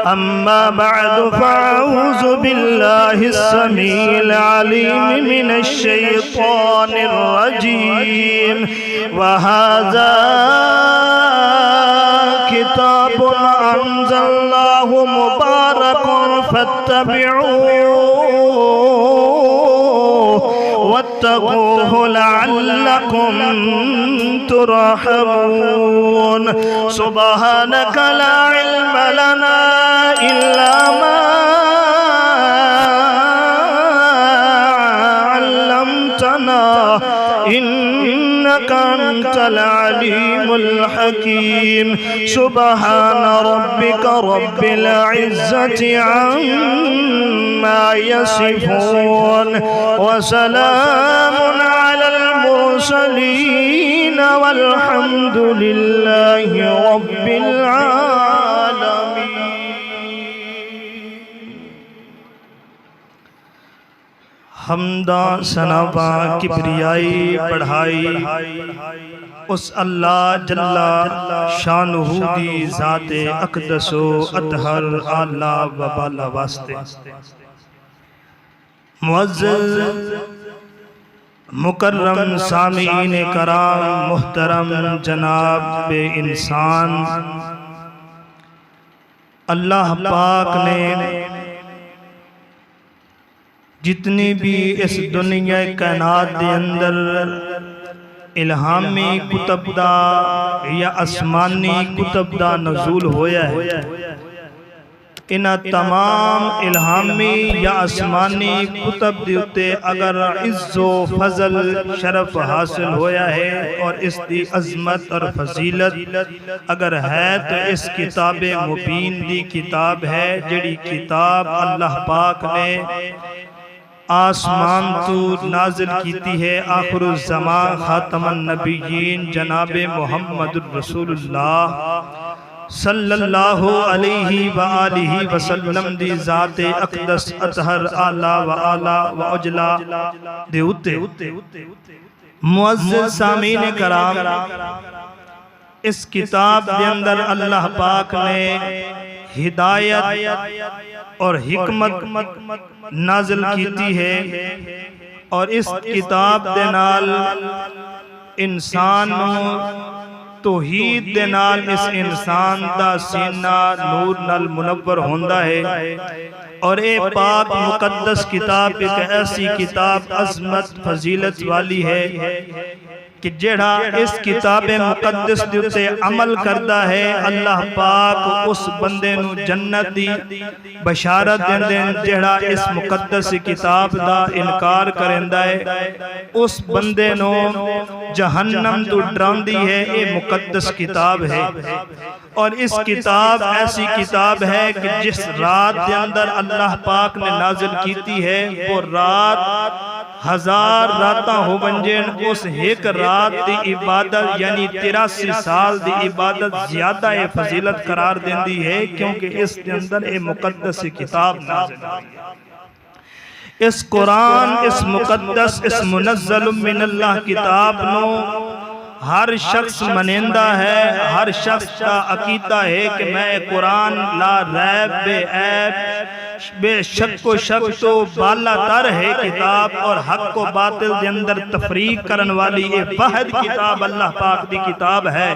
أما بعد فأعوذ بالله السميع العليم من الشيطان الرجيم وهذا كتاب أنزلناه مبارك فاتبعوه واتقوه لعلكم ترحمون سبحانك لا علم لنا إلا ما علمتنا إنك أنت العليم الحكيم سبحان ربك رب العزة عما يصفون وسلام على المرسلين والحمد لله رب العالمين. حمدہ ثنا کبریائی بڑھائی اس اللہ جل شانہ دی ذات اقدس و اطہر اعلیٰ و بالا واسطے. معزز مکرم سامعین کرام محترم جناب انسان، اللہ پاک نے جتنی بھی اس دنیا کائنات دے اندر الہامی کتب دا یا اسمانی کتب دا نزول ہویا ہے، انہاں تمام الہامی یا اسمانی کتب دیتے اگر عز و فضل شرف حاصل ہویا ہے اور اس دی عظمت اور فضیلت اگر ہے تو اس کتاب مبین دی کتاب ہے، جڑی کتاب اللہ پاک نے آسمان تو نازل کیتی ہے آخر الزمان خاتم النبیین جناب محمد الرسول اللہ صلی اللہ علیہ وآلہ وسلم دی ذات اقدس اطہر اعلیٰ و اعلیٰ و اجلا دے اتے. معزز سامعین کرام، اس کتاب دے اندر اللہ پاک نے ہدایت اور حکمت نازل کیتی ہے اور اس کتاب دے نال انسان توحید دے نال اس انسان دا سینہ نور نال منور ہوندہ ہے. اور اے پاک مقدس کتاب ایک ایسی کتاب عظمت فضیلت والی ہے کہ جڑا اس کتاب مقدس دیتے عمل کردہ ہے اللہ پاک اس بندے نو جنت دی بشارت دیں جڑا اس مقدس کتاب دا انکار کرندہ ہے اس بندے نو جہنم تو ڈراندی ہے. یہ مقدس کتاب ہے اور اس کتاب ایسی کتاب ہے کہ جس رات دے اندر اللہ پاک نے نازل کیتی ہے وہ رات 1000 راتاں ہو بنجین، اس ایک رات دی عبادت یعنی 83 سال دی عبادت زیادہ فضیلت قرار دیندی ہے کیونکہ اس دے اندر ایک مقدس کتاب نازل ہوئی ہے. اس قرآن، اس مقدس، اس منزل من اللہ کتاب نو ہر شخص منندہ ہے، ہر شخص کا عقیدہ ہے کہ میں قرآن لا ریب بے عیب بے شک و شک تو بالا تر ہے کتاب اور حق و باطل دے اندر تفریق کرن والی یہ واحد کتاب اللہ پاک دی کتاب ہے.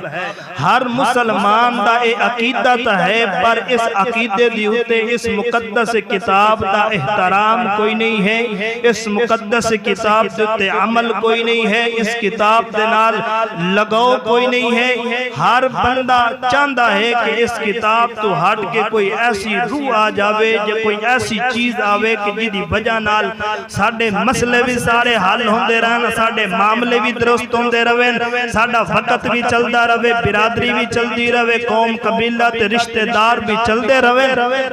ہر مسلمان دا اے عقیدہ تا ہے پر اس عقیدے دی ہوتے اس مقدس کتاب دا احترام کوئی نہیں ہے، اس مقدس کتاب دیتے عمل کوئی نہیں ہے، اس کتاب دے نال لگاؤ کوئی نہیں ہے. ہر بندہ چاہتا ہے کہ اس کتاب تو ہٹ کے کوئی ایسی روح آ جاوے یا کوئی ایسی چیز آوے کہ جی وجہ نال ساڑھے مسئلے بھی سارے حل ہوندے رہن، ساڑھے معاملے بھی درست ہوندے رہن، ساڑھا وقت بھی چلدا رہے، برادری بھی چلدی رہے، قوم قبیلہ تے رشتہ دار بھی چلدے رہے.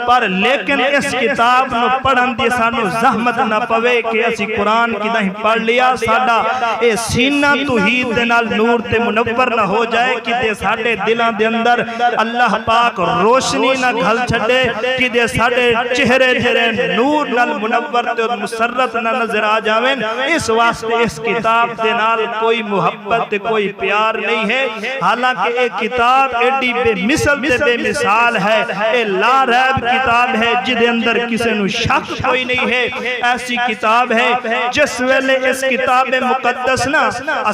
پر لیکن اس کتاب نو پڑھن دی سانو زحمت نہ پوے کہ اسی قرآن کی نہیں پڑھ لیا ساڑھا اے سینہ توحید دے نال نور تے منور نہ ہو جائے کہ دے ساڑھے دلان دے اندر اللہ پاک روشنی نہ گھل چھڑے کہ دے ساڑھے چہرے چہرے چہرے نور نال منور تے اور مسرت نہ نظر آ جاویں. اس واسطے اس کتاب دے نال کوئی محبت تے کوئی پیار نہیں ہے. حالانکہ ایک کتاب ایڈی بے مثل تے بے مثال ہے. اے لا ریب کتاب ہے جدے اندر کسی نو شک کوئی نہیں ہے. ایسی کتاب ہے جس ویلے اس کتاب مقدس نا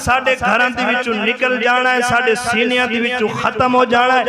ساڈے گھراں دے وچوں نکل جانا ہے, ساڈے سینیاں دے وچوں ختم ہو جانا ہے.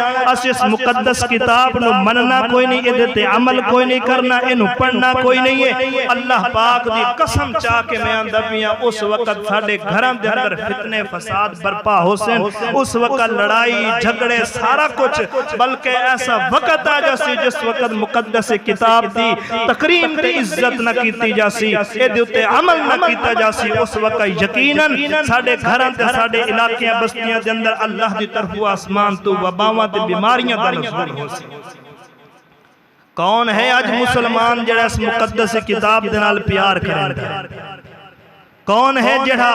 اس مقدس کتاب نو مننا کوئی نہیں, ادھے تے عمل کوئی نہیں کرنا, اینو پڑھنا کوئی نہیں ہے. اللہ پاک دی قسم چاہ کے میں آندہ پیاں اس وقت ساڈے گھراں دے اندر فتنے فساد برپا ہو سن, اس وقت لڑائی جھگڑے سارا کچھ. بلکہ ایسا وقت آ جاسی جس وقت مقدس کتاب دی تکریم تے عزت نہ کیتی جاسی, ادھے تے عمل نہ کیتا جاسی. اس وقت یقیناً ساڈے گھراں تے ساڈے علاقیاں بستیاں دے اندر اللہ دی طرف آسمان تو وباواں تے بیماریاں دا نزول ہو سی. کون ہے آج مسلمان جڑا اس مقدس کتاب دے نال پیار کریندا؟ کون ہے جڑا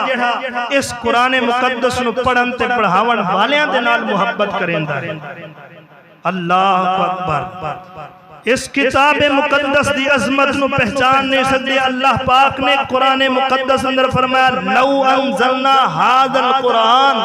اس قرآن مقدس نو پڑھن تے پڑھاون والیاں دے نال محبت کریندا؟ اللہ اکبر. اس کتاب مقدس دی عظمت نو پہچان نہیں سکتے. اللہ پاک نے قرآن مقدس اندر فرمایا لو انزلنا هذا القرآن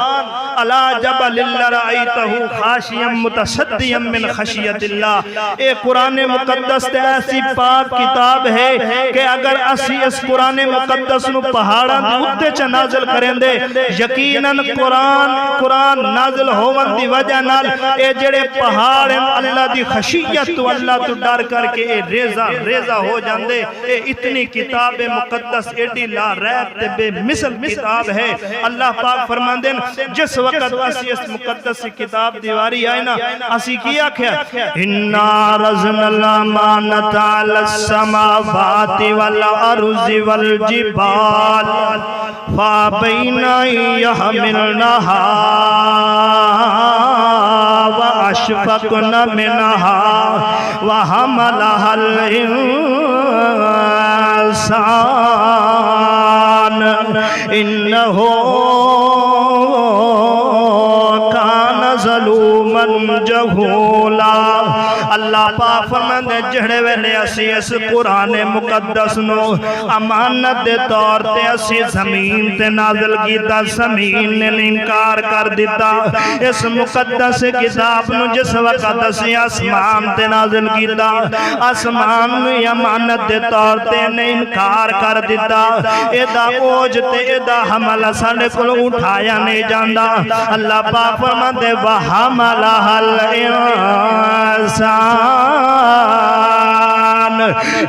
على جبل لرأيته خاشعا متصدعا من خشیت اللہ. اے قرآن مقدس تے ایسی پاک کتاب ہے کہ اگر اسی اس قرآن مقدس نو پہاڑاں دے اوتے چ نازل کریں دے, یقیناً قرآن نازل ہون دی وجہ نال اے جڑے پہاڑ ہیں اللہ دی خشیت تو اللہ ڈر کر کے اے ریزہ ہو جاندے. اے اتنی کتاب مقدس ایڈی لا ریب تے بے مثل کتاب ہے. اللہ پاک فرماندے جس وقت اسی اس مقدس کتاب دیواری آئے نا اسی کیا کیا اِنَّا رَزْنَا الْأَمَانَةَ عَلَى السَّمَاوَاتِ وَالْأَرْضِ وَالْجِبَالِ فَأَبَيْنَ أَن يَحْمِلْنَهَا وَأَشْفَقْنَ مِنْهَا وَحَمَلَهَا الْإِنسَانُ إِنَّهُ كَانَ ظَلُومًا جَهُولًا. اللہ پاک فرماندے جڑے ویلے اسی اس قرآن مقدس نو امانت دے طور تے اسی زمین تے نازل کیتا, زمین نے انکار کر دیتا. اس مقدس کتاب نو جس وقت اسی آسمان تے نازل کیتا, آسمان نو امانت دے طور تے نے انکار کر دیتا. ایدہ اوج تے ایدہ حمل ساڑے کل اٹھایا نہیں جاندہ. اللہ پاک فرماندے وَحَمَلَهَا الْإِنسَانُ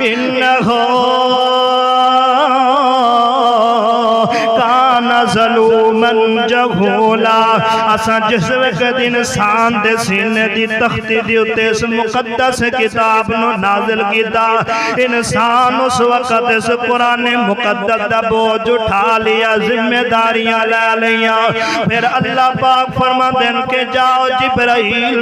إِنَّهُ كَانَ ظَلُومًا جَهُولًا. اساں جس وقت انسان دے سینے دی تختی دی اتے اس مقدس کتاب نو نازل کیتا, انسان اس وقت اس قرآن مقدس دا بوجھ اٹھا لیا, ذمہ داریاں لے لیا. پھر اللہ پاک فرما دین کہ جاؤ جبرائیل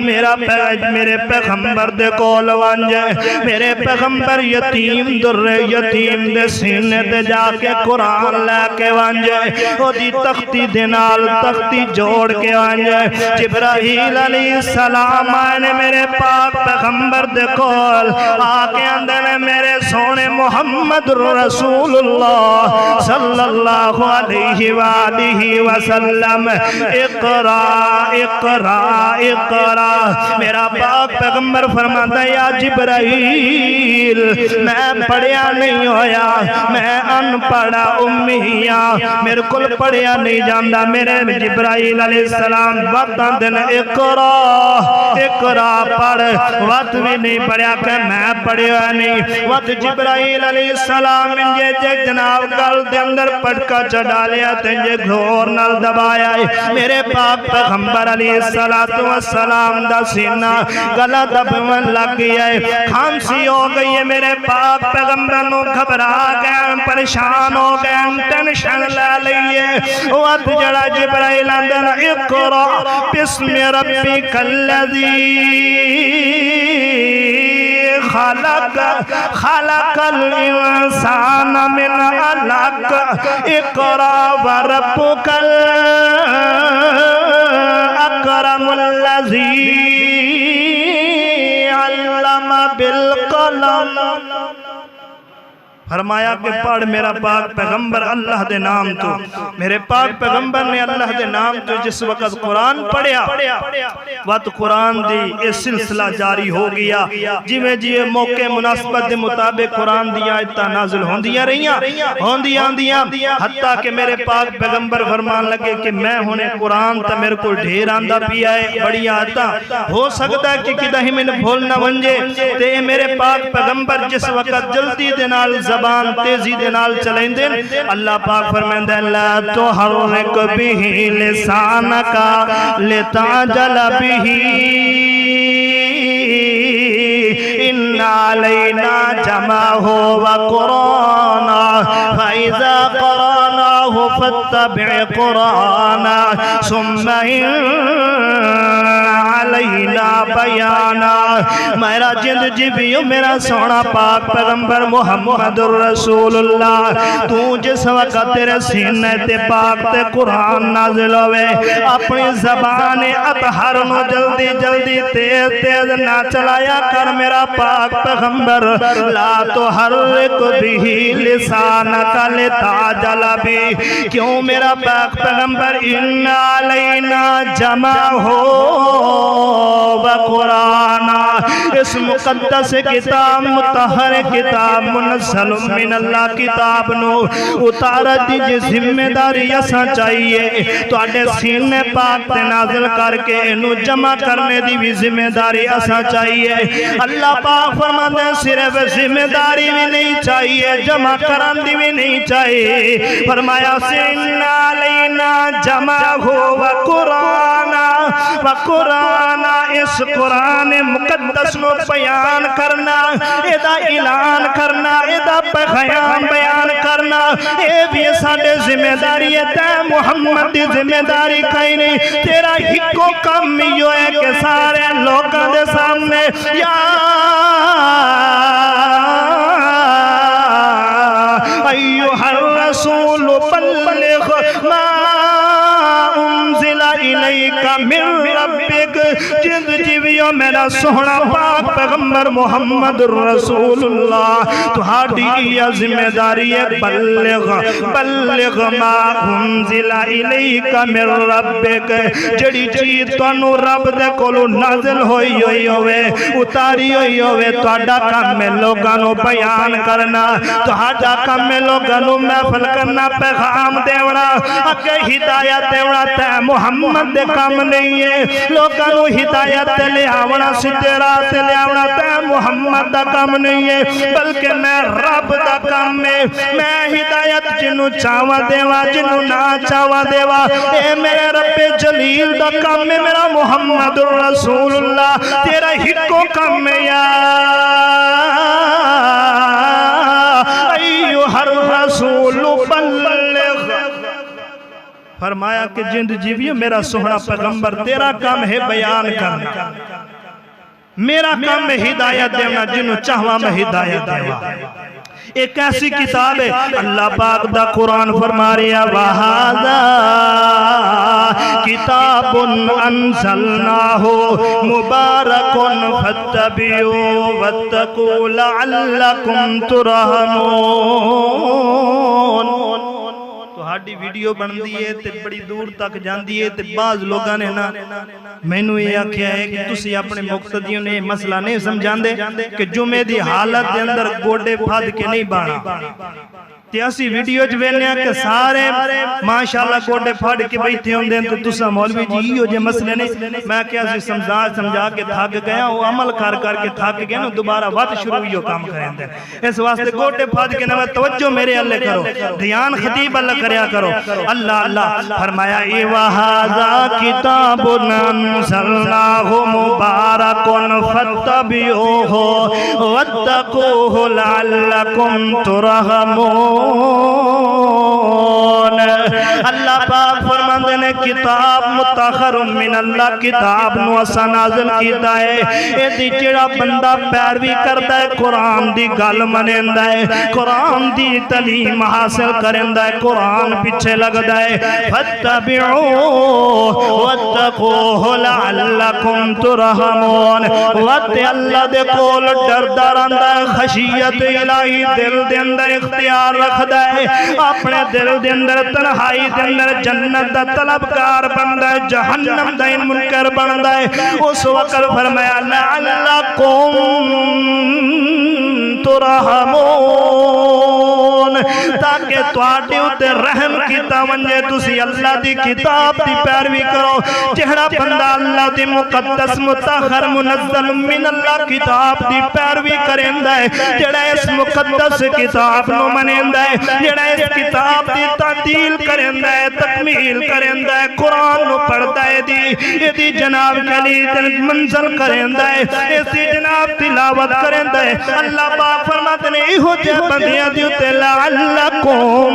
میرے پیغمبر دے کول وانجے, میرے پیغمبر یتیم در یتیم دے سینے دے جا کے قرآن لے کے وانجے, او دی تختی دینال تختی جوڑ کے وانجے. جبرائیل علیہ السلام آئے میرے پاک پیغمبر دے کول آکے اندھنے میرے سونے محمد رسول اللہ صلی اللہ علیہ وآلہ وسلم اقرا اقرا اقرا. میرا پاک پیغمبر فرماتا یا جبرائیل میں پڑھیا نہیں ہویا, میں ان پڑھا امیاں, میرے کل پڑھیا نہیں جاندہ. میرے جبرائیل علیہ السلام وقت دن اقرا اقرا پڑھ, وقت بھی نہیں پڑھیا کہ میں پڑھیا نہیں. وقت جبرائیل علیہ السلام انجے جناب گل دے اندر پڑھکا چڑھا لیا تنجے گھور نل دبایا. میرے پاک پیغمبر علیہ السلام دا سینہ گلہ دبن لگ گیا ہے, کھانسی ہو گئی ہے. میرے پاک پیغمبر نو گھبرا گئے, پریشان ہو گئے, ٹینشن لے لئیے. وقت جڑا جبرائیل اندر اقرا بسم ربک الذی خلق الانسان من علق اقرا وربک الاکرم الذی علم بالقلم فرمایا کہ پڑھ میرا پاک پیغمبر اللہ دے نام تو میرے پاک پیغمبر نے اللہ دے نام تو جس وقت قرآن پڑھیا وقت قرآن دی یہ سلسلہ جاری ہو گیا جویں جویں موقع مناسبت دے مطابق قرآن دی آیتاں نازل ہوندیاں رہیاں حتیٰ کہ میرے پاک پیغمبر فرمان لگے کہ میں ہونے قرآن تا میرے کو ڈھیر آندہ پیا ہے بڑی آیتاں ہو سکتا ہے کہ کدہ ہی میں بھول نہ ونجے تے میرے پاک پیغمبر جس وقت جلدی دے نال زبان تیزی دے نال چلیں دیں اللہ پاک فرمائندہ لا تحرک بھی لسانکا لتعجل بھی ان علینا جمعہ وقرانا فإذا قراناه فاتبع قرانا ثم علینا بیانا میرا جند جبیو میرا سونا پاک پیغمبر محمد رسول اللہ تو جس وقت تیرے سینے تے پاک تے قرآن نازل ہوئے اپنی زبان اطہر نو جلدی جلدی تیز تیز نہ چلایا کر میرا پاک پیغمبر لا تحرک بھی لسانک لتعجل بھی کیوں میرا پاک پیغمبر ان علینا جمع ہو وقرانا اس مقدس کتاب مطہر کتاب منزل من اللہ کتاب نو اتارت دی ذمہ داری ایسا چاہیے تو اڈے سینے پاک تے نازل کر کے انو جمع کرنے دی بھی ذمہ داری ایسا چاہیے اللہ پاک فرماتے ہیں صرف ذمہ داری بھی نہیں چاہیے جمع کرن دی بھی نہیں چاہیے فرمایا سینا لینا جمع ہو وقرانا وقرانا اس قرآن مقدس نو بیان کرنا ایدہ اعلان کرنا ایدہ پیغام بیان کرنا اے بھی ساڑے ذمہ داری ہے محمد دی ذمہ داری کہیں نہیں تیرا ہکو کم یو ہے کہ سارے لوگاں دے سامنے یا ایوہ الرسول بلغ ما انزل الیک من ربک جند جیویو میرا سونا پاک پیغمبر محمد رسول اللہ تو ہاڑی ذمہ داری ہے بلغ ما انزل الیک من ربک جڑی چیز تو انو رب دے کولو نازل ہوئی ہوئے اتاری ہوئے تو آڈا کام میں لوگانو بیان کرنا تو آڈا کام میں لوگانو محفل کرنا پیغام دیونا اگے ہدایت دیونا تے محمد دے کام نہیں ہے لوگانو ہدایت لے آونا سدھے رات لے آونا تے محمد دا کام نہیں ہے بلکہ میں رب دا کام میں ہدایت جنو چاوا دیوا جنو نہ چاوا دیوا اے میرے رب جلیل دا کام میں میرا محمد رسول اللہ تیرا ہکو کام میں یا ایوہ الرسول بلغ فرمایا کہ جند جیویو میرا سونا پیغمبر تیرا کام ہے بیان کرنا میرا کام میں ہدایت دینا جنو چاہوا میں ہدایت دینا ایک ایسی کتاب ہے اللہ پاک دا قرآن فرما رہا وَهَذَا كِتَابٌ أَنزَلْنَاهُ مُبَارَكٌ فَاتَّبِعُوهُ وَاتَّقُوا لَعَلَّكُمْ تُرْحَمُونَ تو ہاڑی ویڈیو بن دیئے تے بڑی دور تک جان دیئے تے بعض لوگاں نے نا میں نو یہ کیا ہے کہ تسی اپنے مقتدیوں نے مسئلہ نہیں سمجھان دے کہ جمعے دی حالت دے اندر گوڑے پھاد کے نہیں بانا تیاسی ویڈیو جویلنے ہیں کہ سارے ماشاءاللہ گوڑے پھاڑ کے بیٹھے ہوں دیں تو تسا مولوی جی ہو جے مسئلے نہیں میں کیا سی سمجھا کے تھاک گیا وہ عمل کر کے تھاک گیا نا دوبارہ وقت شروع ہوئی کام کریں دیں اس واسطے گوڑے پھاڑ کے نوے توجہ میرے اللہ کرو دھیان خطیب اللہ کریا کرو اللہ فرمایا وَهَذَا كِتَابٌ أَنزَلْنَاهُ مُبَارَكٌ فَاتَّبِعُوهُ وَاتَّقُوهُ لَعَلَّكُمْ تُرْحَمُونَ اللہ پاک فرماندے نے کتاب متاخر من اللہ کتاب نو اسا نازل کیتا ہے اے دی جڑا بندہ پیروی کردا ہے قرآن دی گل منیندا ہے قرآن دی تعلیم حاصل کریندا ہے قرآن پیچھے لگدا ہے فاتبعوه واتقوه لعلکم ترحمون وقت اللہ دے کول ڈردا رہندا ہے خشیت الہی دل دے اندر اختیار رکھدا ہے اپنے دل دے اندر تنہائی دے اندر جنت دا طلبگار بندا ہے جہنم دا منکر بندا ہے اس وقت فرمایا لعلکم ترحمون تاکہ تواڈے اُتے رحم کیتا ونجے تسی اللہ دی کتاب دی پیروی کرو جہڑا بندہ اللہ دی مقدس مطہر منزل من اللہ کتاب دی پیروی کریندا ہے جڑا اس مقدس کتاب نو منیندا ہے جڑا اس کتاب دی تعدیل کریندا ہے تکمیل کریندا ہے قرآن نو پڑھدا ہے دی جناب کلی منزل کریندا ہے اس دی جناب تلاوت کریندا ہے اللہ پاک فرماتے ہیں ایہو جے بندیاں دی تے لعلکم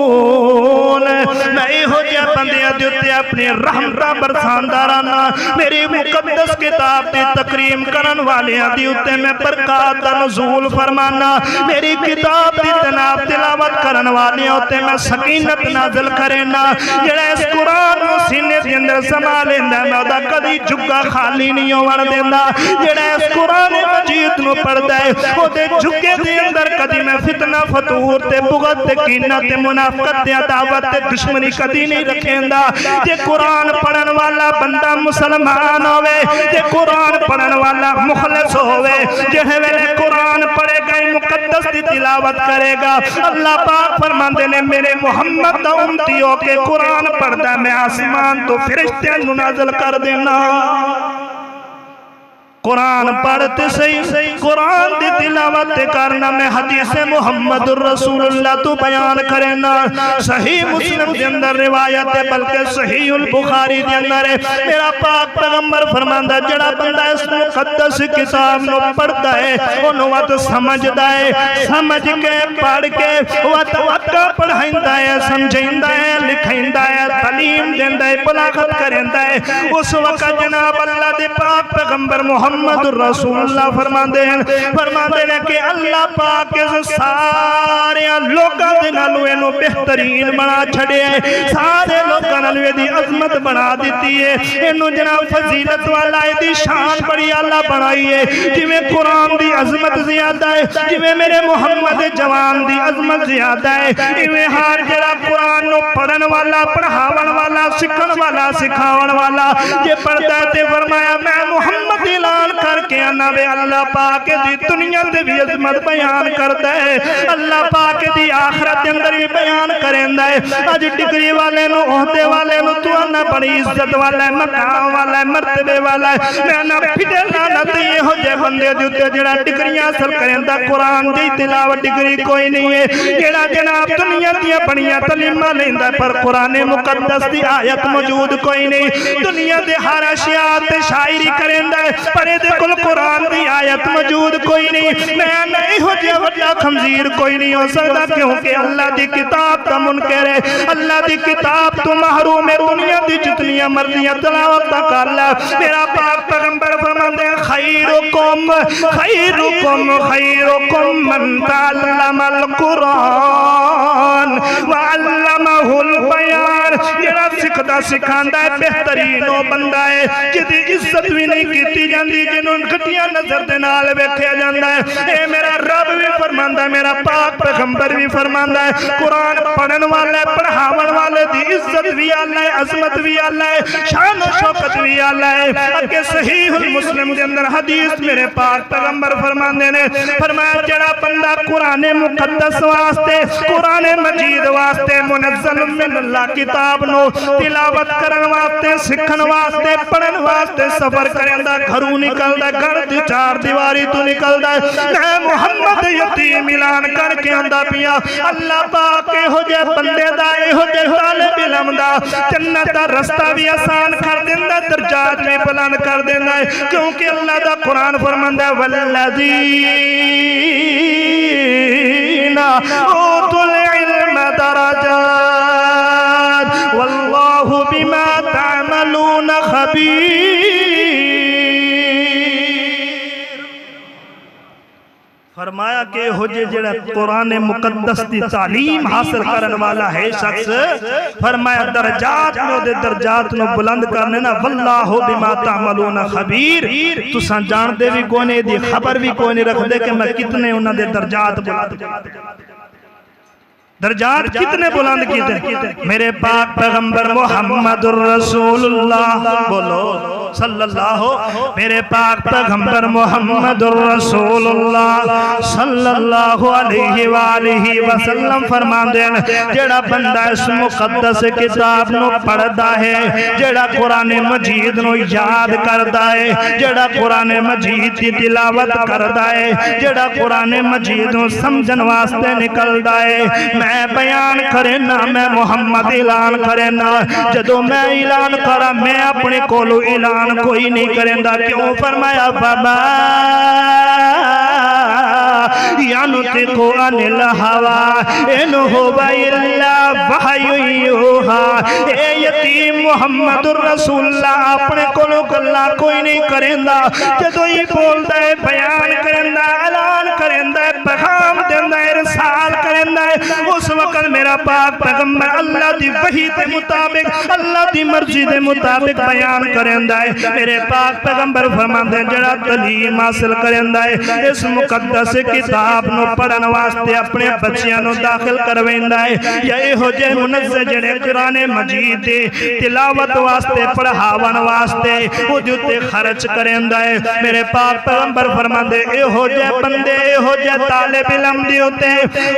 ترحمون میں ایہو جے بندیاں دی تے اپنی رحمتاں برساندارانا میری مقدس کتاب دی تکریم کرن والیاں دی تے میں برکات دا نزول فرمانا میری کتاب دی جناب تلاوت کرن والیاں تے میں سکینت نازل کرینا جڑا اس قرآن نو سینے دے اندر سما لیندا میں دا کدی جھگا خالی نہیں ہون دیندا جڑا اس قرآن مجید نو پڑھدا ہے او دے جھگے دے اندر کدی میں فتنہ فتور تے بغض تے کینہ تے منافقت تے عداوت تے دشمنی کدی نہیں رکھیندا جے قرآن پڑھن والا بندہ مسلمان ہوئے جے قرآن پڑھن والا مخلص ہوئے جہے ویلے قرآن پڑھے گا مقدس دی تلاوت کرے گا اللہ پاک فرماندے نے میرے محمد دا امتی ہو کے قرآن پڑھدا میں آسمان تو فرشتے نازل کر دینا قرآن پڑھتے صحیح قرآن دی تلاوت کرنا میں حدیث محمد الرسول اللہ تو بیان کرنا صحیح مسلم دے اندر روایت ہے بلکہ صحیح البخاری دے اندر ہے میرا پاک پیغمبر فرماندا جڑا بندہ اس مقدس کتاب نو پڑھتا ہے انہوں وقت سمجھدا ہے سمجھ کے پڑھ کے وقت پڑھائندا ہے سمجھیندا ہے لکھیندا ہے تعلیم دیندا ہے بلاغت کریندا ہے اس وقت جناب اللہ دے پاک پیغمبر محمد رسول اللہ فرماندے ہیں کہ اللہ پاک سارے لوگاں دے نالوں اینو بہترین بنا چھڑے ہے سارے لوگاں نالوں دی عظمت بنا دیتی ہے اینو جناب فضیلت والا دی شان بڑی اللہ بنائی ہے جویں قرآن دی عظمت زیادہ ہے جویں میرے محمد جوان دی عظمت زیادہ ہے ایویں ہر جڑا قرآن نو پڑھن والا پڑھاون والا سکھن والا سکھاون والا جے پڑھدا تے فرمایا میں محمد اعلان کر کے آنا بے اللہ پاک دی دنیا دے بھی عظمت بیان کرتا ہے اللہ پاک دی آخرت اندر بھی بیان کریں ہے آج ڈگری والے نو عہدے والے نو تو آنا بڑی عزت والا ہے مقام والا ہے مرتبے والا ہے میں آنا پھٹے لانت یہ ہو جے بندے دیتے جڑا ڈگریاں حاصل کریں دا قرآن دی تلاوت ڈگری کوئی نہیں ہے جڑا جناب دنیا دیا بڑیاں تعلیماں لیندا پر قرآن مقدس دی آیت موجود کوئی نہیں دنیا دے ہر اشیاء تے شاعری کریں پر دے کل قرآن دی آیت موجود کوئی نہیں میں نہیں ہو جے وڈا خنزیر کوئی نہیں ہو سکتا کیونکہ اللہ دی کتاب کا منکر ہے اللہ دی کتاب تو محروم ہے دنیا دی جتنیاں مرضیاں تلاوت کر لے میرا پاک پیغمبر فرماتے ہیں خیرکم من تعلم القرآن وعلمہ البیان جڑا سکھدا سکھاندا ہے بہترین وہ بندہ ہے جدی عزت بھی نہیں کیتی جاندی جنوں گھٹیاں نظر دے نال ویکھیا جاندا ہے اے میرا رب بھی فرماندا ہے میرا پاک پیغمبر بھی فرماندا ہے قرآن پڑھن والے پڑھاون والے دی عزت بھی اللہ ہے عظمت بھی اللہ ہے شان و شوکت بھی اللہ ہے اگے صحیح المسلم دے اندر حدیث میرے پاک پیغمبر فرماندے نے فرمایا جڑا بندہ قرآن مقدس واسطے قرآن مجید واسطے منزل من اللہ کتاب نو تلاوت کرن واسطے سکھن واسطے پڑھن واسطے سفر کرندا گھروں نکلدا گھر دی چار دیواری تو نکلدا میں محمد یتیم اعلان کر کے آندا پیا اللہ پاک ہو جے بندے دا ہو جے طالب علم دا جنت دا رستہ بھی آسان کر دیندا درجات بھی بلند کر دیندا ہے کیونکہ اللہ دا قرآن فرماندا ہے والذین اوتوا العلم درجات واللہ بما تعملون خبیر۔ فرمایا کہ ہو جڑا قرآن مقدس دی تعلیم حاصل کرن والا ہے شخص، فرمایا درجات میں دے درجات نو بلند کرنے نا واللہ بما تعملون خبیر، تساں جان دے بھی کونے دی خبر بھی کونے رکھ دے کہ میں کتنے انہاں دے درجات بلند درجات کتنے بلند کیتے میرے پاک پیغمبر محمد الرسول اللہ بولو صلی اللہ، میرے پاک پیغمبر محمد الرسول اللہ صلی اللہ علیہ وآلہ وسلم فرماندے ہیں جڑا بندہ اس مقدس کتاب نو پڑھدا ہے، جڑا قرآن مجید نو یاد کردا ہے، جڑا قرآن مجید دی تلاوت کردا ہے، جڑا قرآن مجید نو سمجھن واسطے نکلدا ہے، میں بیان کرنا میں محمد اعلان کرنا، جدو میں اعلان کرا میں اپنے کولو اعلان کوئی نہیں کرندا، کیوں فرمایا بابا ينطق عن الهوى إن هو إلا وحي يوحى۔ اے یتیم محمد الرسول اللہ اپنے کولو گلا کوئی نہیں کرندا، جدو ہی بولدا ہے بیان کرندا اعلان کرندا پیغام دیندا ارسال کرندا، اس وقت میرا پاک پیغمبر اللہ دی وحی دے مطابق اللہ دی مرضی دے مطابق بیان کرندا ہے۔ میرے پاک پیغمبر فرماندے جڑا تعلیم حاصل کرندا ہے اس مقدس کتاب نو پڑھن واسطے اپنے بچیاں نو داخل کرویندا ہے، یا ایہو جے منزل جڑے قرآن مجید دے تلاوت واسطے پڑھاون واسطے او دے تے خرچ کریندا ہے۔ میرے پاک پیغمبر فرماندے ایہو جے بندے ایہو جے طالب علم دی ہوتے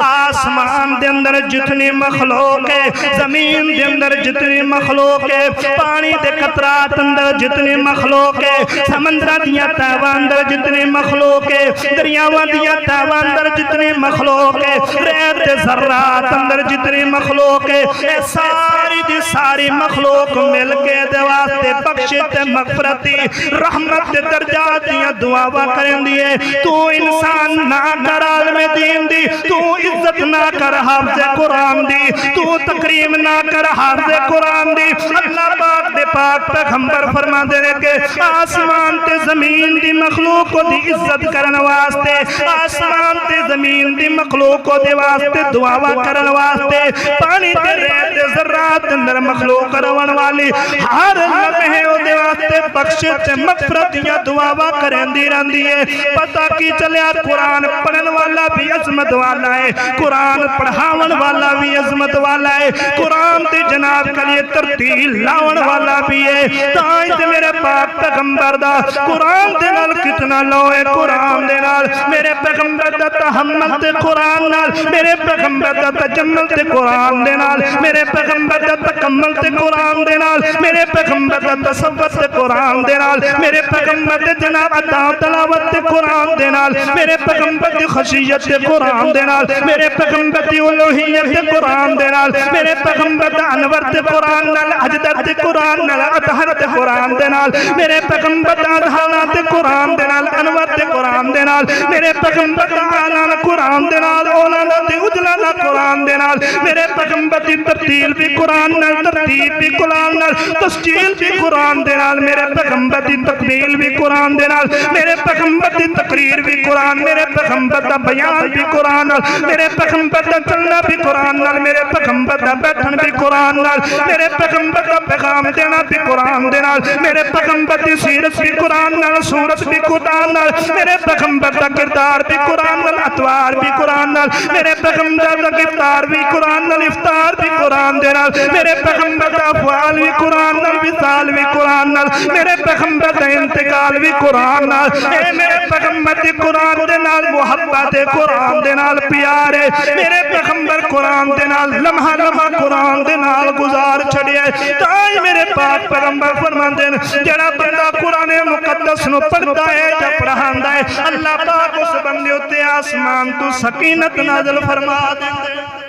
آسمان دے اندر جتنی مخلوق ہے، زمین دے اندر جتنی مخلوق ہے، پانی دے قطرات اندر جتنی مخلوق ہے، سمندر دیاں تہواں اندر جتنی مخلوق ہے، دریاواں دیاں تہواں اندر جتنی مخلوق ہے، ریت ذرات اندر جتنی مخلوق ہے، اے ساری دی ساری مخلوق مل کے دے واسطے بخشت مغفرتی رحمت درجات دیاں دعاواں کرن دیئے۔ تو انسان نہ کر عالم دین دی، تو عزت نہ کر حافظ قرآن دی، تو تکریم نہ کر حافظ قرآن دی، اللہ پاک دے پاک پیغمبر فرما دے کہ آسمان تے زمین دی مخلوق کو دی عزت کرن واسطے، آسمان تے زمین دی مخلوق کو دی واسطے دعاواں کرن واسطے، پانی تے ریت ذرات اندر مخلوق روان والی ہر لمحے او دے واسطے بخشت مغفرت یا دعاواں کرن دی رہندی ہے۔ پتہ کی چلیا قرآن پڑھن والا بھی عظمت والا ہے، قرآن پڑھاون والا بھی عظمت والا ہے، قرآن تے جناب کلیے ترتیل لاون والا بھی ہے۔ تائیں تے میرے پاک پیغمبر دا قرآن دے نال کتنا لو ہے، قرآن دے نال میرے پیغمبر دا تحمل تے قرآن نال، میرے پیغمبر دا تجمل تے قرآن دے نال، میرے پیغمبر دا تکمل تے قرآن دے نال، میرے پیغمبر دا تصور تے قرآن دے نال، میرے پیغمبر دے جناب ادا تلاوت تے قرآن دے نال، میرے پیغمبر دی خشیت تے قرآن دے نال، میرے پیغمبر دی الوہیت تے قرآن دے نال، میرے پیغمبر دا انور تے قرآن نال، اجدر تے قرآن نال، اطہر تے قرآن دے نال، میرے پیغمبر دا ادھانا تے قرآن دے نال، انور تے قرآن دے نال، میرے پیغمبر دا آلان قرآن دے نال، اولانا تے اجلانا قرآن دے نال، میرے پیغمبر دی ترتیل بھی قرآن نال، ترتیب بھی قرآن نال، تسجیل بھی قرآن دے نال، میرے پیغمبر دی تکمیل بھی قرآن دے نال، میرے پیغمبر دی تقریر بھی قرآن، میرے پیغمبر دا بیان بھی قرآن نال، میرے پیغمبر دا چلنا بھی قرآن نال، میرے پیغمبر دا بیٹھن بھی قرآن نال، میرے پیغمبر دا پیغام دینا بھی قرآن دے نال، میرے پیغمبر دی سیرت بھی قرآن نال، صورت بھی قرآن نال، میرے پیغمبر دا کردار بھی قرآن نال، اتوار بھی قرآن نال، میرے پیغمبر دا کردار بھی قرآن نال، افطار بھی قرآن دے نال، میرے پیغمبر دا افعال بھی قرآن نال، وصال بھی قرآن نال، میرے پیغمبر دا انتقال بھی قرآن نال، اے میرے پیغمبر دی قرآن دے نال محبت قرآن دے نال پیار ہے، میرے پیغمبر قرآن دے نال لمحہ لمحہ قرآن دے نال گزار چھڑیا ہے۔ تائیں میرے پاک پیغمبر فرماندے ہیں جڑا بندہ قرآن مقدس نو پڑھتا ہے یا پڑھاندا ہے اللہ پاک اس بندے تے آسمان تو سکینت نازل فرما دیندا ہے۔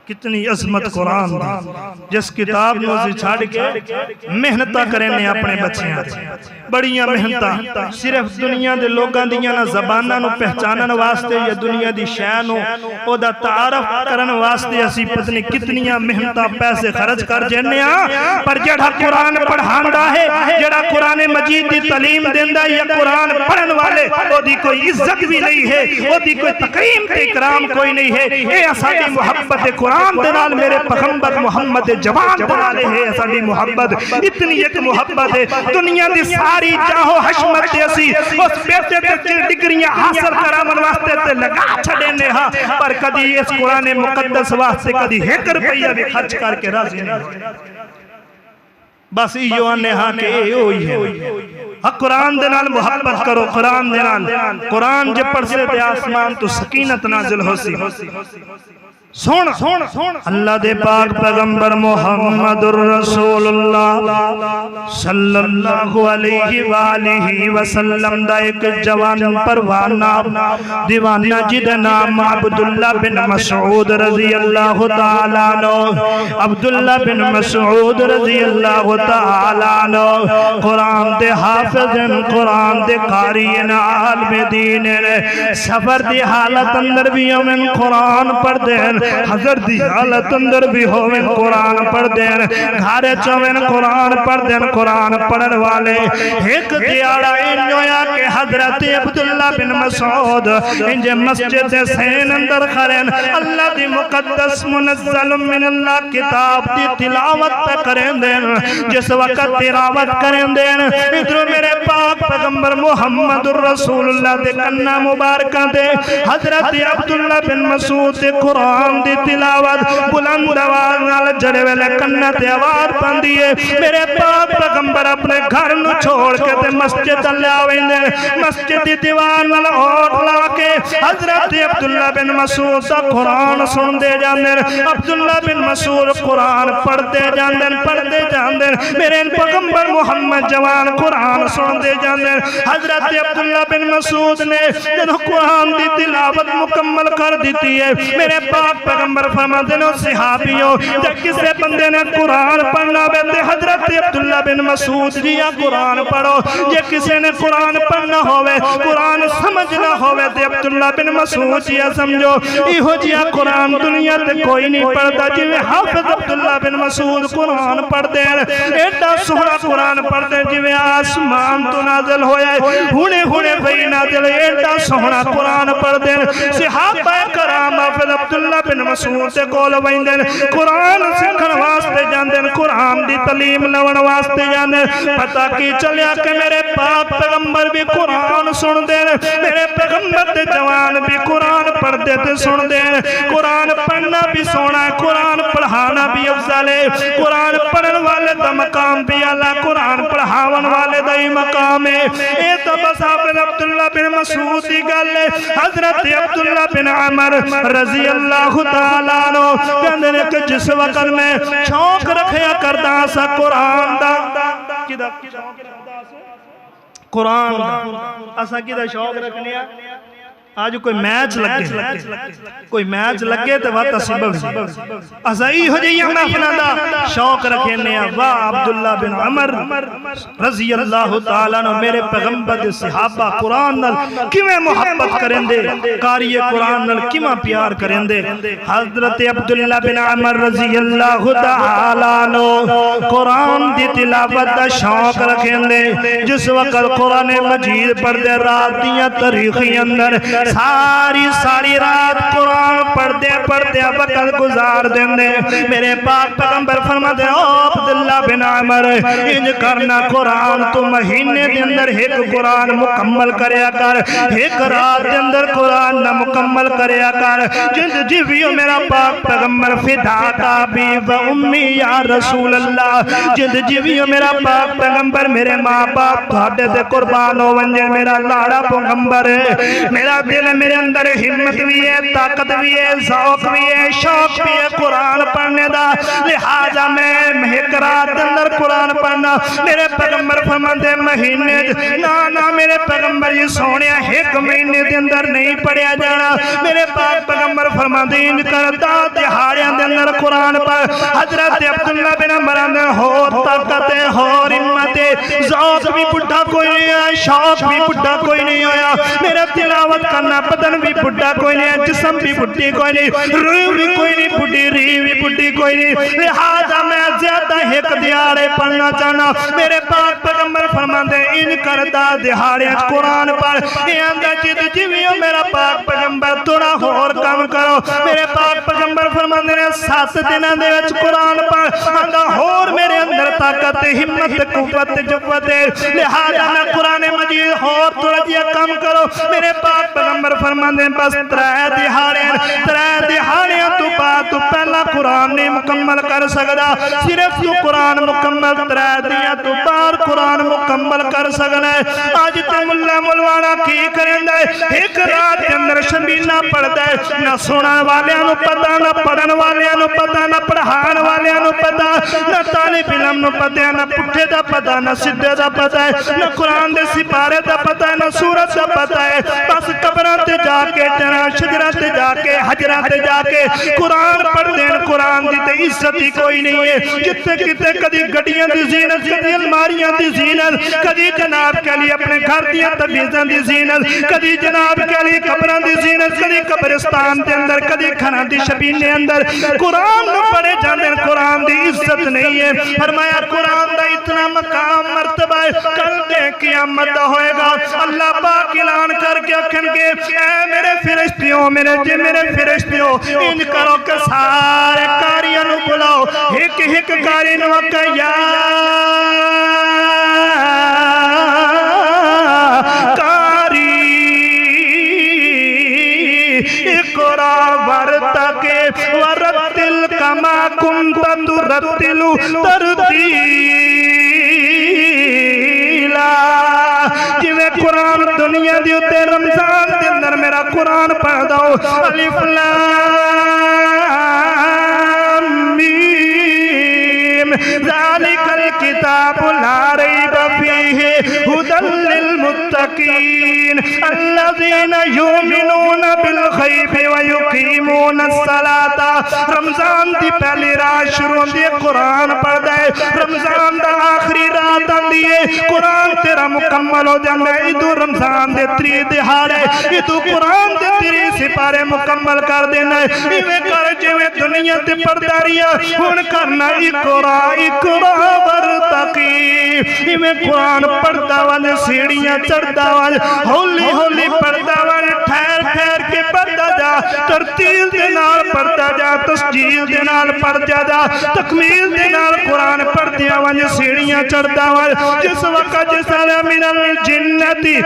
کتنی عظمت قرآن دی جس کتاب نوزی چھاڑ کے محنتہ کرنے اپنے بچیاں بڑیاں محنتہ صرف دنیا دے لوگاں دیاں نہ زبانہ نو پہچانن واسطے یا دنیا دی شے نو او دا تعارف کرن واسطے اسی پتنی کتنیاں محنتہ پیسے خرچ کر جانے پر جڑا قرآن پڑھاندا ہے جڑا قرآن مجید دی تعلیم دیندا یا قرآن پڑھن والے او دی کوئی عزت بھی نہیں ہے او دی کوئی تکریم تے اکرام کوئی نہیں ہے اے اساڈی محبت قرآن دنال میرے پیغمبر محمد جوان دنالے ہے اساڈی محبت اتنی ایک محبت ہے دنیا دی ساری جاہو حشمت تے اسی اس بیٹے تے ڈگریاں حاصل کرامن واسطے تے لگا چھڑے نے ہاں پر کدی اس قرآن مقدس واسطے کدی 1 روپیہ بھی خرچ کر کے راضی نہیں بس یہ آنے ہاں کہ اے ہوئی ہے قرآن دنال محبت کرو قرآن دنال قرآن جب پڑھ سے تے آسمان تو سکینت نازل ہو سی سن اللہ دے پاک پیغمبر محمد الرسول اللہ صلی اللہ علیہ وآلہ وسلم دا ایک جوان پروانہ دیوانہ جد نام عبداللہ بن مسعود رضی اللہ تعالیٰ عنہ عبداللہ بن مسعود رضی اللہ تعالیٰ عنہ قرآن دے حافظن قرآن دے قارئین عالم دین سفر دی حالت اندر بھی من قرآن پڑھ دین حضر دی حالت اندر بھی ہوئن قرآن پڑھ دین گھارے چوئن قرآن پڑھ دین قرآن پڑھن والے ایک دیارہ انجویا کہ حضرت عبداللہ بن مسعود انجھے مسجد سین اندر خرین اللہ دی مقدس منزل من اللہ کتاب دی تلاوت پہ کریں دین جس وقت تلاوت کریں دین ادھر میرے پاک پیغمبر محمد الرسول اللہ دے کنہ مبارکہ دے حضرت عبداللہ بن مسعود دے قرآن دی تلاوت بلند آواز نال جڑے ویلے کنہ تے آواز پندیے میرے پاک پیغمبر اپنے گھر نو چھوڑ کے تے مسجد اللہ آویندے مسجد دی دیوار نال اوٹ لا کے حضرت عبداللہ بن مسعود دا قرآن سن دے جاندے عبداللہ بن مسعود قرآن پڑھ دے جاندے میرے پیغمبر محمد جوان قرآن سن دے جاندے حضرت عبداللہ بن مسعود نے جنہوں قرآن دی تلاوت مکمل کر دیتی ہے میرے پاک پیغمبر فرماتے ہیں صحابیوں جب کسے بندے نے قرآن پڑھنا بیتے حضرت عبداللہ بن مسعود جیا قرآن پڑھو جب کسے نے قرآن پڑھنا ہوئے قرآن سمجھنا ہوئے تے عبداللہ بن مسعود جیا سمجھو ایہو جیا قرآن دنیا تے کوئی نہیں پڑھتا جویں حافظ عبداللہ بن مسعود قرآن پڑھ دیں ایڈا سہنا قرآن پڑھ دیں جویں آسمان تو نازل ہوئے ہونے بھئی نازل ایڈا سہنا قرآن پڑھ دیں صحابہ کرام حافظ عبداللہ بن مسعود سے کول ویندن قرآن سکھن واسطے جاندن قرآن دی تعلیم لون واسطے جاندن پتہ کی چلیا کہ میرے پاک پیغمبر بھی قرآن سن دین میرے پیغمبر دے جوان بھی قرآن پڑھ دیتے سن دین قرآن پڑھنا بھی سونا ہے قرآن پڑھانا بھی افضل ہے قرآن پڑھن والے دا مقام بھی اللہ قرآن پڑھاون والے دا ہی مقام ہے اے تو بس حافظ عبداللہ بن مسعود دی گل ہے حضرت عبداللہ بن عمر رضی اللہ تعالیٰ عنہ کہندے نے کہ جس وقت میں شوق رکھیا کردا سا قرآن دا قرآن دا اسا کدا شوق رکھنیا آج کوئی میچ لگے تو وقت سبب ازائی ہو جائیے محفلہ دا شوق رکھے نیا واہ عبداللہ بن عمر رضی اللہ تعالیٰ نے میرے پیغمبر صحابہ قرآن نل کیویں محبت کریں دے قاری قرآن نل کیویں پیار کریں دے حضرت عبداللہ بن عمر رضی اللہ تعالیٰ نے قرآن دی تلاوت دا شوق رکھیں دے جس وقت قرآن مجید پڑھ دے رات دیاں تاریخی اندر ساری رات قرآن پڑھتے وقت گزار دیندے میرے پاک پیغمبر فرماتے ہیں او عبداللہ بن عمر انج کرنا قرآن تو مہینے دے اندر ایک قرآن مکمل کریا کر ایک رات دے اندر قرآن نہ مکمل کریا کر جند جیویو میرا پاک پیغمبر فداتا بی و امی یا رسول اللہ جند جیویو میرا پاک پیغمبر میرے ماں باپ تھاڑے دے قربان ہو ونجے میرا لاڑا پیغمبر میرا دل میرے اندر ہمت بھی ہے طاقت بھی ہے ذوق بھی ہے شوق بھی ہے قرآن پڑھنے دا لہذا میں ایک رات دے اندر قرآن پڑھنا میرے پیغمبر فرماندے مہینے نا میرے پیغمبر یہ سونے ایک مہینے دے اندر نہیں پڑھیا جانا میرے پاک پیغمبر فرماندے ان کرتا دہاڑیاں دے اندر قرآن پڑھ حضرت عبداللہ بن عمر نے ہو طاقت ہو ہمت ذوق بھی بڑھا کوئی نہیں ہے شوق بھی بڑھا کوئی نہیں ہویا میرا تلاوت کرنا بدن بھی بڑھا کوئی نہیں ہے جسم بھی بڑھی کوئی نہیں روح بھی کوئی نہیں بڑھی ری بھی بڑھی کوئی نہیں لہذا میں زیادہ ایک دیارے پڑھنا چاہنا میرے پاک پیغمبر فرماندے ان کرتا دہاڑے قرآن پڑھ یہ اندر جد جیویوں میرا پاک پیغمبر تھوڑا اور کام کرو میرے پاک پیغمبر فرماندے نے 7 دنوں دے وچ قرآن پڑھ اندر اور میرے اندر طاقت ہمت قوت جوت لہذا میں قرآن مجید اور تھوڑا جیا کام کرو میرے پاک پیغمبر فرماندے بس 3 دہاڑیاں تو بعد تو پہلا قرآن نہیں مکمل کر سکدا صرف تو قرآن مکمل 3 دیا تو بعد قرآن مکمل کر سکنا ہے آج تے ملا ملوانا کی کرندا ہے ایک رات کے اندر شبینہ پڑھدا ہے نہ سنن والیاں نو پتہ نہ پڑھن والیاں نو پتہ نہ پڑھان والیاں نو پتہ نہ طالب علم نو پتہ نہ پٹھے دا پتہ نہ سیدھے دا پتہ ہے نہ قرآن دے سپارے دا پتہ ہے نہ سورت دا پتہ ہے بس قبراں تے جا کے شجراں تے جا کے حجراں تے جا کے قرآن پڑھ دین قرآن دی تے عزت ہی کوئی نہیں ہے جتنے کتے کدی گڈیاں دی زینت کدی الماریاں دی زینت کدی جناب کے لیے اپنے گھر دیاں تبیزاں دی زینت کدی جناب کے لیے قبراں دی زینت کدی قبرستان دے اندر کدی کھانا دی شبینے اندر قرآن نو پڑھے جاندے قرآن دی عزت نہیں ہے فرمایا قرآن دا اتنا مقام مرتبہ ہے کل دے قیامت دا ہوئے گا اللہ پاک اعلان کر کے اکھن کے اے میرے فرشتیوں میرے فرشتیوں ان کرو کہ سارے کاریاں نو بلاؤ ایک کاری نو کہ یا کاری اقرا ورتقے ورتل کما کنت ترتل ترتیلا جویں قرآن دنیا دی اتے رمضان دے اندر میرا قرآن پڑھ دو الف لام میم ذالک الکتاب لا ریب فیہ ھدی للمتقین الذین یؤمنون بالغیب ویقیمون الصلاۃ رمضان دی پہلی رات شروع ہوندی ہے قرآن پڑھدا ہے رمضان دا آخری رات آندی ہے قرآن تیرا مکمل ہو جاندا ہے ادو رمضان دے 3 دہاڑے ادو قرآن دے 3 سپارے مکمل کر دینا ہے ایویں کر جویں دنیا تے پڑھدا رہیا ہن کرنا اقرا ورتقی ایویں قرآن پڑھدا ول سیڑھیاں چڑھدا ول ہولی ہولی پڑھدا ول ٹھہر ٹھہر کے پڑھدا جا ترتیل دے نال پڑھدا جا تسجیل دے نال پڑھدا جا تکمیل دے نال قرآن پڑھدیا ول سیڑھیاں چڑھدا ول جس وقت جسلا من الجنتی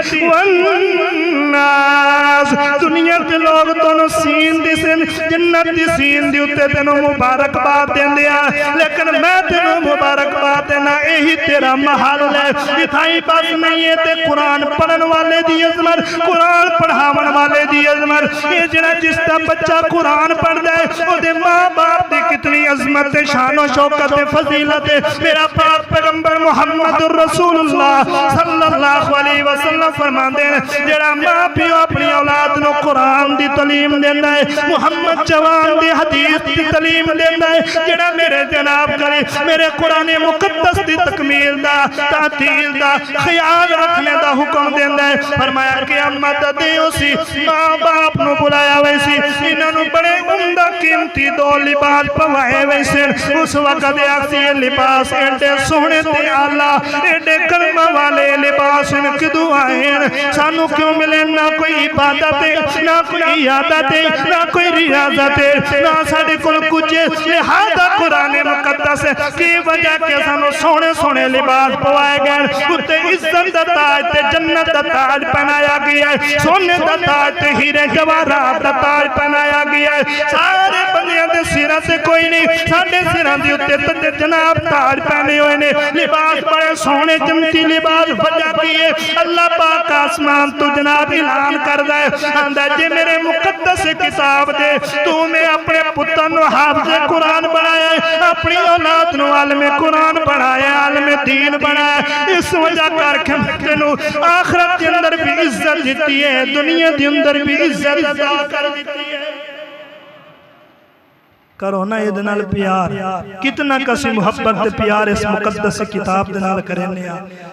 والناس دنیا کے لوگ تانوں سین دی سن جنت دی سین دی اتے تینوں مبارک باد دیندے آ لیکن میں تینوں مبارک باد دینا یہی تیرا محل ہے اتھائی بس نہیں ہے تے قرآن پڑھن والے دی عظمت قرآن پڑھاون والے دی عظمت یہ جنہ جس تا بچہ قرآن پڑھ دے او دے ماں باپ دی کتنی عظمت شان و شوکت فضیلت میرا پاک پیغمبر محمد رسول اللہ صلی اللہ علیہ وسلم فرماندے ہیں جڑا ماں پیو اپنی اولاد نو قرآن دی تعلیم دیندا ہے محمد جوان دی حدیث دی تعلیم دیندا ہے جڑا میرے جناب کرے میرے قرآن مقدس دی تکمیل دا تعطیل دا خیال رکھنے دا حکم دیندا ہے فرمایا قیامت دے اسی ماں باپ نو بلایا ویسی انہاں نو بڑے عمدہ قیمتی 2 لباس پوائے ویسے اس وقت آسی لباس ایڈے سونے تے آلہ ایڈے کلمہ والے لباس کدو آئے سانو کیوں ملے نہ کوئی عبادت نہ کوئی عیادت نہ کوئی ریاضت نہ ساڑے کل کچھ لہذا قرآن مقدس کی وجہ کہ سانو سونے سونے لباس پوائے گئے اتے عزت دا تاج تے جنت دا تاج پہنایا گیا ہے سونے دا تاج تے ہیرے جواہرات دا تاج پہنایا گیا ہے سارے بندیاں دے سراں تے کوئی نہیں ساڈے سراں دے اوتے تے جناب تاج پہنے ہوئے نے لباس بڑے سونے چمچی لباس وجہ کیے اللہ پاک آسمان تو جناب اعلان کردا ہے آندا جے میرے مقدس کتاب دے تو میں اپنے پتر نو حافظ قرآن بنایا ہے اپنی اولاد نو عالم قرآن بنایا عالم دین بنایا اس وجہ کر کے تینو آخرت کے اندر بھی عزت دیتی ہے دنیا کے اندر بھی عزت عطا کر دیتی ہے کرو نا یہ دنال پیار کتنا کسی محبت دے پیار اس مقدس کتاب دنال کرنے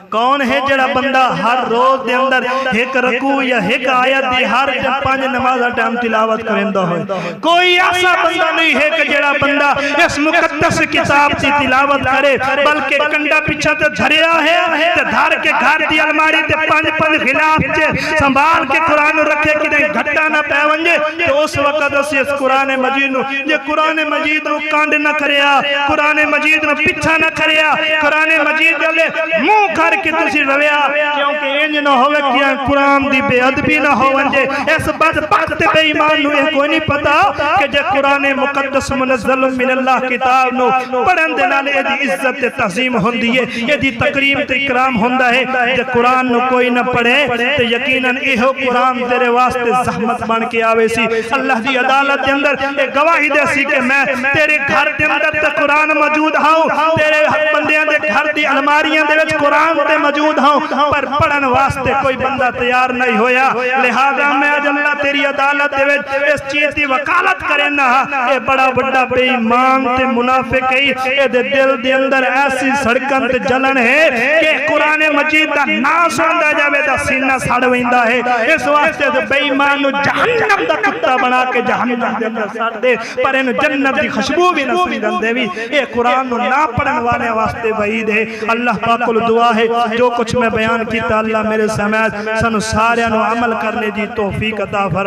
کون ہے جڑا بندہ ہر روز دے اندر ایک رکوع یا ایک آیت دی ہر پانچ نماز ٹائم تلاوت کرندہ ہوئے کوئی ایسا بندہ نہیں ہے کہ جڑا بندہ اس مقدس کتاب دی تلاوت کرے بلکہ کنڈا پیچھا تے دھریا ہے تے دھار کے گھر دی الماری تے پانچ خلاف تے سنبھال کے قرآن رکھے کہ نہیں گھٹا نہ پیونجے تو اس وقت اسی اس قرآن مجید نو یہ قرآن مجید نو کانڈ نہ کریا قرآن مجید نو پچھا نہ کریا قرآن مجید جلے منہ کر کے تسی رویا کیونکہ انج نہ ہوئے کیا قرآن دی بے ادبی نہ ہوئے اس بدبخت بے ایمان نو یہ کوئی نہیں پتا کہ جے قرآن مقدس منزل من اللہ کتاب نو پڑھن دے نال ایدی عزت تحظیم ہوندی ہے ایدی تکریم تے اکرام ہوندا ہے جے قرآن نو کوئی نہ پڑھے تے یقیناً ایہو قرآن تیرے واسطے زحمت بن کے آوے سی اللہ دی عدالت دے اندر ایک گواہی دے سی کہ میں تیرے گھر دے اندر تے قرآن موجود ہوں تیرے بندیاں دے گھر دی الماریاں دے وچ قرآن تے موجود ہوں پر پڑھن واسطے کوئی بندہ تیار نہیں ہویا لہذا میں اج اللہ تیری عدالت دے وچ اس چیز دی وکالت کرے نا اے بڑا بڑا بے ایمان تے منافق ہے اے دے دل دے اندر ایسی سڑکن تے جلن ہے کہ قرآن مجید دا نام سندا جاوے دا سینہ سڑ ویندا ہے اس واسطے تے بے ایمان نو جہنم دا کتا بنا کے جہنم دے اندر سڑ دے پر ان جنت دی خوشبو بھی نصیب دے وی اے قرآن نو نہ پڑھن والے واسطے وعید ہے اللہ پاک کول دعا ہے جو کچھ میں بیان کیتا اللہ میرے سمیت سانو سارے نو عمل کرنے دی توفیق عطا فرمائے